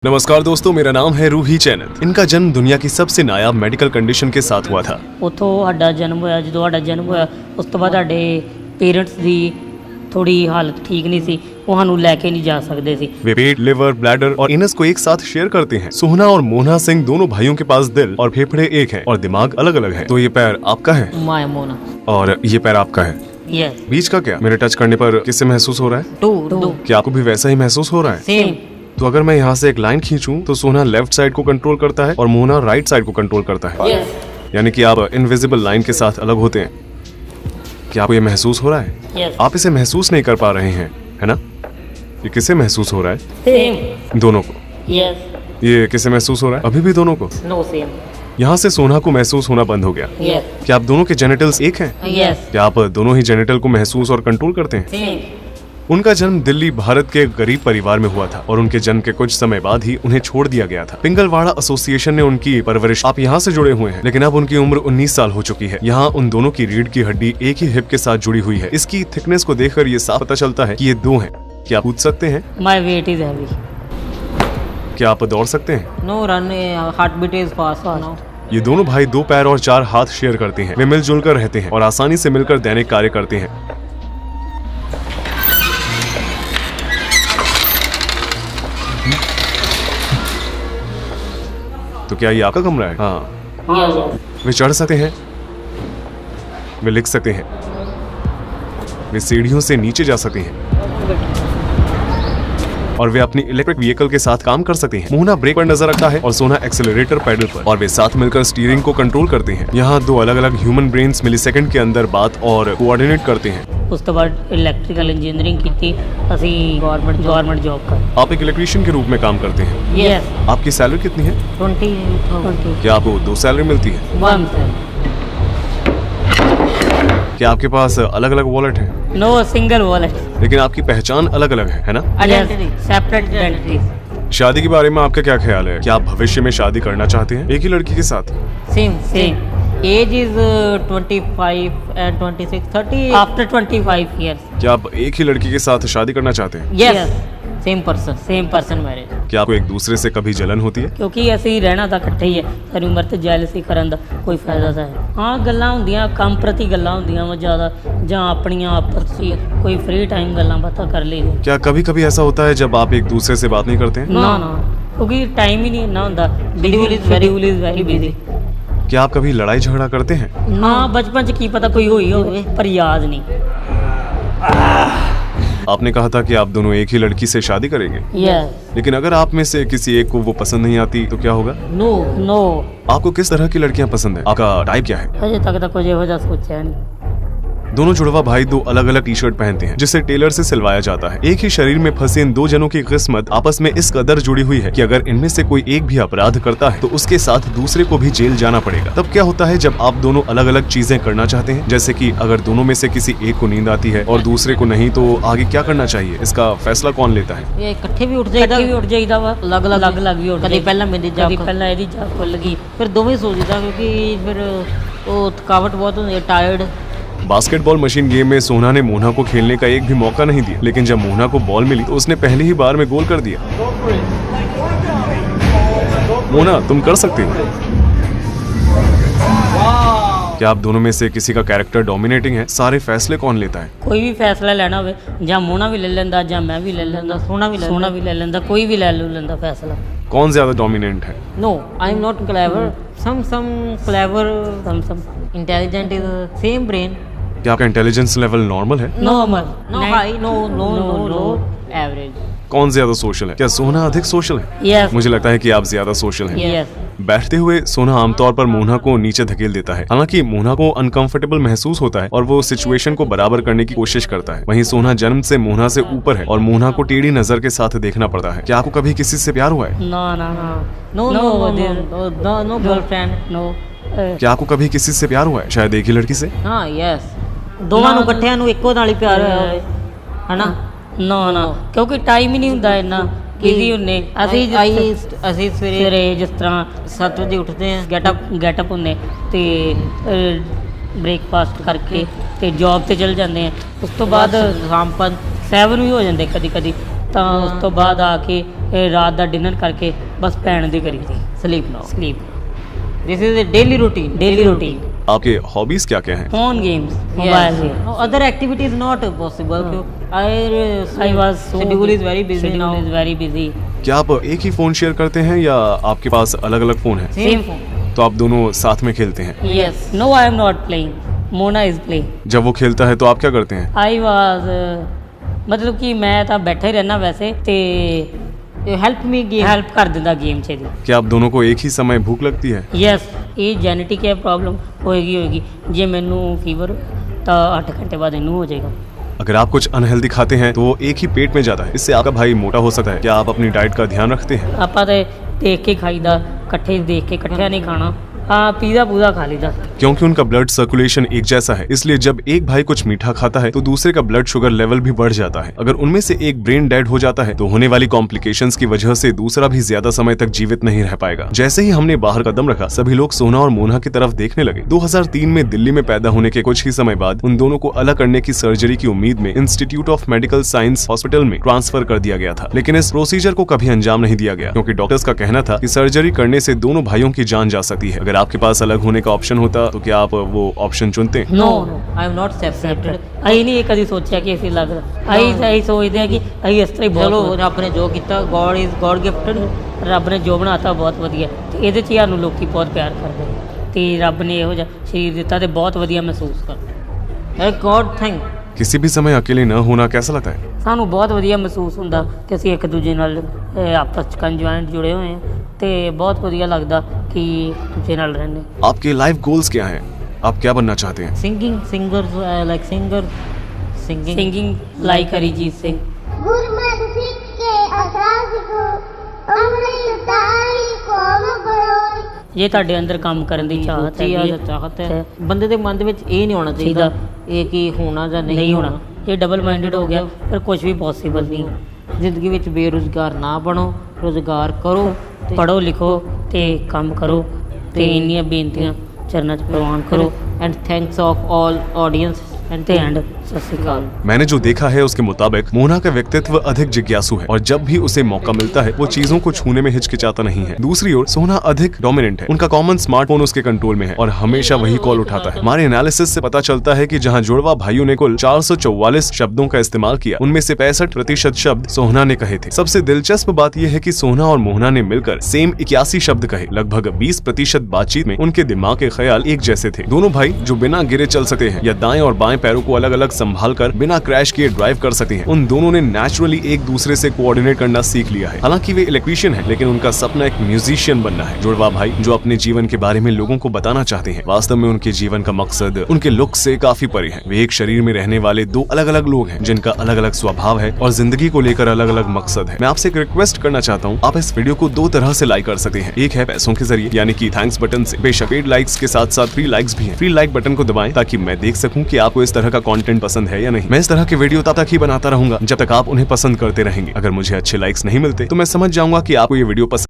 नमस्कार दोस्तों, मेरा नाम है रूही चैनल। इनका जन्म दुनिया की सबसे नायाब मेडिकल कंडीशन के साथ हुआ था। ਉੱਥੋਂ ਸਾਡਾ ਜਨਮ ਹੋਇਆ। ਜਦੋਂ ਸਾਡਾ ਜਨਮ ਹੋਇਆ ਉਸ ਤੋਂ ਬਾਅਦ ਸਾਡੇ ਪੇਰੈਂਟਸ ਦੀ थोड़ी हालत ठीक नहीं सी, वो ਸਾਨੂੰ ਲੈ ਕੇ नहीं जा सकते सी। वे पेट, लिवर, ब्लैडर और इनस को एक साथ शेयर करते हैं। सोहना और मोना सिंह दोनों भाइयों के पास दिल और फेफड़े एक हैं और दिमाग अलग अलग है। तो ये पैर आपका है माय मोना और ये पैर आपका है। यस बीच का क्या? मेरे टच करने पर किससे महसूस हो रहा है? टू क्या आपको भी वैसा ही महसूस हो रहा है? सेम। तो अगर मैं यहाँ से एक लाइन खींचूं तो सोना लेफ्ट साइड को कंट्रोल करता है और मोना राइट साइड को कंट्रोल करता है। यस यानी कि आप इनविजिबल लाइन के साथ अलग होते हैं। क्या आपको ये महसूस हो रहा है? यस आप इसे महसूस नहीं कर पा रहे हैं, है ना? ये किसे महसूस हो रहा है? सेम। दोनों को। यस ये किसे महसूस हो रहा है? अभी भी दोनों को। No same. यहाँ से सोना को महसूस होना बंद हो गया। यस क्या आप दोनों के जेनिटल्स एक हैं? यस क्या आप दोनों ही जेनिटल को महसूस और कंट्रोल करते हैं? सेम। उनका जन्म दिल्ली भारत के गरीब परिवार में हुआ था और उनके जन्म के कुछ समय बाद ही उन्हें छोड़ दिया गया था। पिंगलवाड़ा एसोसिएशन ने उनकी परवरिश। आप यहाँ से जुड़े हुए हैं, लेकिन अब उनकी उम्र 19 साल हो चुकी है। यहाँ उन दोनों की रीढ़ की हड्डी एक ही हिप के साथ जुड़ी हुई है। इसकी थिकनेस को देखकर ये साफ पता चलता है कि ये दो हैं। क्या आप पूछ सकते हैं? My weight is heavy. क्या आप दौड़ सकते हैं? No run, heart beat is fast now. ये दोनों भाई 2 पैर और 4 हाथ शेयर करते हैं। वे मिलजुल कर रहते हैं और आसानी से मिलकर दैनिक कार्य करते हैं। तो क्या ये आपका कमरा है? हाँ। वे चढ़ सकते हैं, वे लिख सकते हैं, वे सीढ़ियों से नीचे जा सकते हैं और वे अपनी इलेक्ट्रिक व्हीकल के साथ काम कर सकते हैं। मोना ब्रेक पर नजर रखता है और सोना एक्सेलरेटर पैडल पर, और वे साथ मिलकर स्टीयरिंग को कंट्रोल करते हैं। यहाँ 2 अलग अलग ह्यूमन ब्रेन्स मिलीसेकंड के अंदर बात और कोऑर्डिनेट करते हैं। ਉਸ ਤੋਂ ਬਾਅਦ ਇਲੈਕਟ੍ਰੀਕਲ ਇੰਜੀਨੀਅਰਿੰਗ ਕੀਤੀ ਅਸੀਂ ਗਵਰਨमेंट जॉब कर। आप एक इलेक्ट्रीशियन के रूप में काम करते हैं। यस आपकी सैलरी कितनी है? 20 क्या आपको 2 सैलरी मिलती है? 1 क्या आपके पास अलग अलग वॉलेट है? No single wallet. लेकिन आपकी पहचान अलग अलग है ना? Identity separate identity. शादी के बारे में आपका क्या ख्याल है? क्या आप भविष्य में शादी करना चाहते हैं एक ही लड़की के साथ? Same age is 25 and 26 30 after 25 years। क्या आप एक ही लड़की के साथ शादी करना चाहते हैं? Yes same person marriage. क्या आपको एक दूसरे से कभी जलन होती है? ਕਿਉਂਕਿ ਅਸੀਂ ਰਹਿਣਾ ਤਾਂ ਇਕੱਠੇ ਹੀ ਹੈ, ਸਾਰੀ ਉਮਰ ਤੇ ਜੈਲਸੀ ਕਰਨ ਦਾ ਕੋਈ ਫਾਇਦਾ ਤਾਂ ਹੈ। ਹਾਂ ਗੱਲਾਂ ਹੁੰਦੀਆਂ, ਕੰਮ ਪ੍ਰਤੀ ਗੱਲਾਂ ਹੁੰਦੀਆਂ ਵਾ ਜ਼ਿਆਦਾ, ਜਾਂ ਆਪਣੀਆਂ ਆਪਸ 'ਚ ਕੋਈ ਫ੍ਰੀ ਟਾਈਮ ਗੱਲਾਂ ਬਾਤਾਂ ਕਰ ਲਈਆਂ। क्या कभी कभी ऐसा होता है जब आप एक दूसरे से बात नहीं करते हैं? ਨਾ ਕਿਉਂਕਿ ਟਾਈਮ ਹੀ ਨਹੀਂ ਇੰਨਾ ਹੁੰਦਾ। Schedule is very busy. क्या आप कभी लड़ाई झगड़ा करते हैं? ਹਾਂ ਬਚਪਨ 'ਚ ਕੀ ਪਤਾ ਕੋਈ ਹੋਈ ਹੋਵੇ, ਪਰ ਯਾਦ ਨਹੀਂ। आपने कहा था कि आप दोनों एक ही लड़की से शादी करेंगे, यस लेकिन अगर आप में से किसी एक को वो पसंद नहीं आती तो क्या होगा? नो आपको किस तरह की लड़कियां पसंद है? आपका टाइप क्या है? ਅਜੇ ਤੱਕ ਤਾਂ ਕੁਝ ਇਹੋ ਜਿਹਾ ਸੋਚਿਆ ਨਹੀਂ। दोनों जुड़वा भाई 2 अलग अलग टी शर्ट पहनते हैं जिसे टेलर से सिलवाया जाता है। एक ही शरीर में फंसे इन 2 जनों की किस्मत आपस में इस कदर जुड़ी हुई है कि अगर इनमें से कोई एक भी अपराध करता है तो उसके साथ दूसरे को भी जेल जाना पड़ेगा। तब क्या होता है जब आप दोनों अलग अलग चीजें करना चाहते हैं? जैसे कि अगर दोनों में से किसी एक को नींद आती है और दूसरे को नहीं, तो आगे क्या करना चाहिए? इसका फैसला कौन लेता है? ਇਹ ਇਕੱਠੇ ਵੀ ਉੱਠ ਜਾਈਦਾ ਵਾ, ਅਲੱਗ ਵੀ ਉੱਠ। ਕਦੀ ਪਹਿਲਾਂ ਮੇਰੀ ਜਾਗ, ਕਦੀ ਪਹਿਲਾਂ ਇਹਦੀ ਜਾਗ ਖੁੱਲ ਗਈ, ਫਿਰ ਦੋਵੇਂ ਸੋ ਜਾਈਦਾ ਕਿਉਂਕਿ ਫਿਰ ਉਹ ਥਕਾਵਟ ਬਹੁਤ ਹੁੰਦੀ ਹੈ, टायर्ड। बास्केटबॉल मशीन गेम में सोना ने मोना को खेलने का एक भी मौका नहीं दिया, लेकिन जब मोना को बॉल मिली तो उसने पहली ही बार में गोल कर दिया। मोना, तुम कर सकती हो। क्या आप दोनों में से किसी का कैरेक्टर डोमिनेटिंग है? सारे फैसले कौन लेता है? कोई भी फैसला लेना होवे, ਜਾਂ मोना भी ले लेंदा, ਜਾਂ मैं भी ले लेंदा, सोना भी ले लेंदा, कोई भी ले लेंदा फैसला। कौन ज्यादा डोमिनेंट है? No, I am not clever. Some clever, some intelligent is same brain. क्या आपका इंटेलिजेंस लेवल नॉर्मल है? Normal. No high, no low, average. कौन ज्यादा सोशल है? क्या सोना अधिक सोशल है? Yes. मुझे लगता है कि आप ज्यादा सोशल हैं। Yes. बैठते हुए सोना आमतौर पर मोना को नीचे धकेल देता है। हालांकि मोना को अनकंफर्टेबल महसूस होता है और वो सिचुएशन को बराबर करने की कोशिश करता है। वहीं सोना जन्म से मोना से ऊपर है और मोना को टेढ़ी नजर के साथ देखना पड़ता है। क्या आपको कभी किसी से प्यार हुआ है? No girlfriend, no। क्या आपको कभी किसी से प्यार हुआ है? शायद एक ही लड़की से? हाँ, yes। ਦੋਵਾਂ ਨੂੰ ਇਕੱਠਿਆਂ ਨੂੰ ਇੱਕੋ ਨਾਲ ਹੀ ਪਿਆਰ ਹੋਇਆ ਹੋਵੇ, ਹਨਾ? ਨਾ ਕਿਉਂਕਿ ਟਾਈਮ ਹੀ ਨਹੀਂ ਹੁੰਦਾ ਇੰਨਾ, ਬਿਜ਼ੀ ਹੁੰਨੇ ਅਸੀਂ ਸਵੇਰੇ ਜਿਸ ਤਰ੍ਹਾਂ 7 ਵਜੇ ਉੱਠਦੇ ਹਾਂ, ਗੈਟਅਪ ਹੁੰਨੇ ਤੇ ਬ੍ਰੇਕਫਾਸਟ ਕਰਕੇ ਤੇ ਜੌਬ ਤੇ ਚਲ ਜਾਂਦੇ ਆ। ਉਸ ਤੋਂ ਬਾਅਦ ਸ਼ਾਮ 7 ਵੀ ਹੋ ਜਾਂਦੇ ਕਦੀ ਤਾਂ ਉਸ ਤੋਂ ਬਾਅਦ ਆ ਕੇ ਰਾਤ ਦਾ ਡਿਨਰ ਕਰਕੇ ਬਸ ਪੈਣ ਦੀ ਕਰੀ ਦੀ sleep this is a daily routine आपके हॉबीज क्या क्या हैं? phone games mobile games no other activities not possible I was schedule is very busy क्या आप एक ही फोन शेयर करते हैं या आपके पास अलग अलग फोन है? same phone तो आप दोनों साथ में खेलते हैं? yes no I am not playing Mona is playing जब वो खेलता है तो आप क्या करते हैं? I was मतलब कि मैं ਤਾਂ ਬੈਠਾ ਹੀ ਰਹਿਣਾ ਵੈਸੇ ਤੇ ਹੈਲਪ ਕਰ ਦਿੰਦਾ ਗੇਮ 'ਚ ਦੀ क्या आप दोनों को एक ही समय भूख लगती है? ਯੈਸ ਇਹ ਜੈਨੇਟਿਕ ਹੈ ਪ੍ਰੋਬਲਮ ਹੋਏਗੀ ਜੇ ਮੈਨੂੰ ਫੀਵਰ ਤਾਂ 8 ਘੰਟੇ ਬਾਅਦ ਇਹਨੂੰ ਹੋ ਜਾਏਗਾ अगर आप कुछ अनहेल्दी खाते हैं तो वो एक ही पेट में जाता है, इससे आपका भाई मोटा हो सकता है। क्या आप अपनी डाइट का ध्यान रखते हैं? ਆਪਾਂ ਤੇ ਦੇਖ ਕੇ ਖਾਈਦਾ ਇਕੱਠੇ ਦੇਖ ਕੇ ਇਕੱਠਿਆਂ ਨਹੀਂ ਖਾਣਾ हाँ पीज़ा पूजा खा लीदा क्योंकि उनका ब्लड सर्कुलेशन एक जैसा है, इसलिए जब एक भाई कुछ मीठा खाता है तो दूसरे का ब्लड शुगर लेवल भी बढ़ जाता है। अगर उनमें से एक ब्रेन डेड हो जाता है तो होने वाली कॉम्प्लिकेशंस की वजह से दूसरा भी ज्यादा समय तक जीवित नहीं रह पाएगा। जैसे ही हमने बाहर कदम रखा सभी लोग सोना और मोना की तरफ देखने लगे। 2003 में दिल्ली में पैदा होने के कुछ ही समय बाद उन दोनों को अलग करने की सर्जरी की उम्मीद में institute of medical science hospital में ट्रांसफर कर दिया गया था, लेकिन इस प्रोसीजर को कभी अंजाम नहीं दिया गया क्योंकि डॉक्टर्स का कहना था कि सर्जरी करने से दोनों भाइयों की जान जा सकती है। अगर आपके पास अलग होने का ऑप्शन होता तो क्या आप वो ऑप्शन चुनते? No I am not separated ਅਸੀਂ ਨਹੀਂ ਕਦੀ ਸੋਚਿਆ ਕਿ ਅਸੀਂ ਲੱਗ ਅਸੀਂ ਸੋਚਦੇ ਹਾਂ ਕਿ ਅਸੀਂ ਇਸ ਤਰ੍ਹਾਂ ਹੀ ਬਹੁਤ ਰੱਬ ਨੇ ਜੋ ਕੀਤਾ ਗੋਡ ਗਿਫਟਡ ਰੱਬ ਨੇ ਜੋ ਬਣਾਤਾ ਬਹੁਤ ਵਧੀਆ ਤੇ ਇਹਦੇ 'ਚ ਸਾਨੂੰ ਲੋਕੀ ਬਹੁਤ ਪਿਆਰ ਕਰਦੇ ਤੇ ਰੱਬ ਨੇ ਇਹੋ ਜਿਹਾ ਸਰੀਰ ਦਿੱਤਾ ਤੇ ਬਹੁਤ ਵਧੀਆ ਮਹਿਸੂਸ ਕਰਦੇ ਗੋਡ ਥੈਂਕ किसी भी समय अकेले न होना कैसा लगता है? ਸਾਨੂੰ ਬਹੁਤ ਵਧੀਆ ਮਹਿਸੂਸ ਹੁੰਦਾ ਕਿ ਅਸੀਂ ਇੱਕ ਦੂਜੇ ਨਾਲ ਆਪਸ 'ਚ ਕੰਜੁਆਇੰਟ ਜੁੜੇ ਹੋਏ ਹਾਂ ਤੇ ਬਹੁਤ ਵਧੀਆ ਲੱਗਦਾ ਕਿ ਦੂਜੇ ਨਾਲ ਰਹਿੰਦੇ। आपके लाइफ गोल्स क्या हैं? आप क्या बनना चाहते हैं? Singing like Arijit Singh. गुरमत सिख के असास को अमृत तारी कौम बरोई। ये ਤੁਹਾਡੇ ਅੰਦਰ ਕੰਮ ਕਰਨ ਦੀ ਚਾਹਤ ਹੈ ਬੰਦੇ ਦੇ ਮਨ ਦੇ ਵਿੱਚ ਇਹ ਨਹੀਂ ਹੋਣਾ ਚਾਹੀਦਾ ਇਹ ਕੀ ਹੋਣਾ ਜਾਂ ਨਹੀਂ ਹੋਣਾ ਇਹ ਡਬਲ ਮਾਈਂਡਡ ਹੋ ਗਿਆ ਫਿਰ ਕੁਝ ਵੀ ਪੋਸੀਬਲ ਨਹੀਂ ਜ਼ਿੰਦਗੀ ਵਿੱਚ ਬੇਰੁਜ਼ਗਾਰ ਨਾ ਬਣੋ ਰੁਜ਼ਗਾਰ ਕਰੋ ਪੜ੍ਹੋ ਲਿਖੋ ਤੇ ਕੰਮ ਕਰੋ ਤੇ ਇੰਨੀਆਂ ਬੇਨਤੀਆਂ ਚਰਨਾਂ 'ਚ ਪ੍ਰਵਾਨ ਕਰੋ and thanks of all audience ਤੇ ਐਂਡ ਸਤਿ ਸ਼੍ਰੀ ਅਕਾਲ। मैंने जो देखा है उसके मुताबिक मोना का व्यक्तित्व अधिक जिज्ञासु है और जब भी उसे मौका मिलता है वो चीजों को छूने में हिचकिचाता नहीं है। दूसरी ओर सोना अधिक डोमिनेंट है, उनका कॉमन स्मार्टफोन उसके कंट्रोल में है और हमेशा वही कॉल उठाता है। हमारे एनालिसिस से पता चलता है कि जहां जुड़वा भाइयों ने कुल 444 शब्दों का इस्तेमाल किया उनमें से 65% शब्द सोहना ने कहे थे। सबसे दिलचस्प बात यह है कि सोहना और मोहना ने मिलकर सेम 81 शब्द कहे। लगभग 20% बातचीत में उनके दिमाग के ख्याल एक जैसे थे। दोनों भाई जो बिना गिरे चल सकते हैं या दाएं और बाएं पैरों को अलग अलग संभाल कर बिना क्रैश किए ड्राइव कर सकते हैं, उन दोनों ने नेचुरली एक दूसरे से कोऑर्डिनेट करना सीख लिया है। हालांकि वे इलेक्ट्रीशियन हैं, लेकिन उनका सपना एक म्यूजिशियन बनना है। जुड़वा भाई जो अपने जीवन के बारे में लोगों को बताना चाहते हैं, वास्तव में उनके जीवन का मकसद उनके लुक से काफी परे है। वे एक शरीर में रहने वाले दो अलग अलग लोग हैं जिनका अलग अलग स्वभाव है और जिंदगी को लेकर अलग अलग मकसद है। मैं आपसे एक रिक्वेस्ट करना चाहता हूँ, आप इस वीडियो को 2 तरह से लाइक कर सकते हैं। एक है पैसों के जरिए यानी कि थैंक्स बटन से। बेशक पेड लाइक्स के साथ साथ फ्री लाइक्स भी हैं। फ्री लाइक बटन को दबाएं ताकि मैं देख सकूं कि आपको इस तरह का कंटेंट पसंद है या नहीं। मैं इस तरह के वीडियो तब तक ही बनाता रहूंगा जब तक आप उन्हें पसंद करते रहेंगे। अगर मुझे अच्छे लाइक्स नहीं मिलते तो मैं समझ जाऊंगा कि आपको ये वीडियो पसंद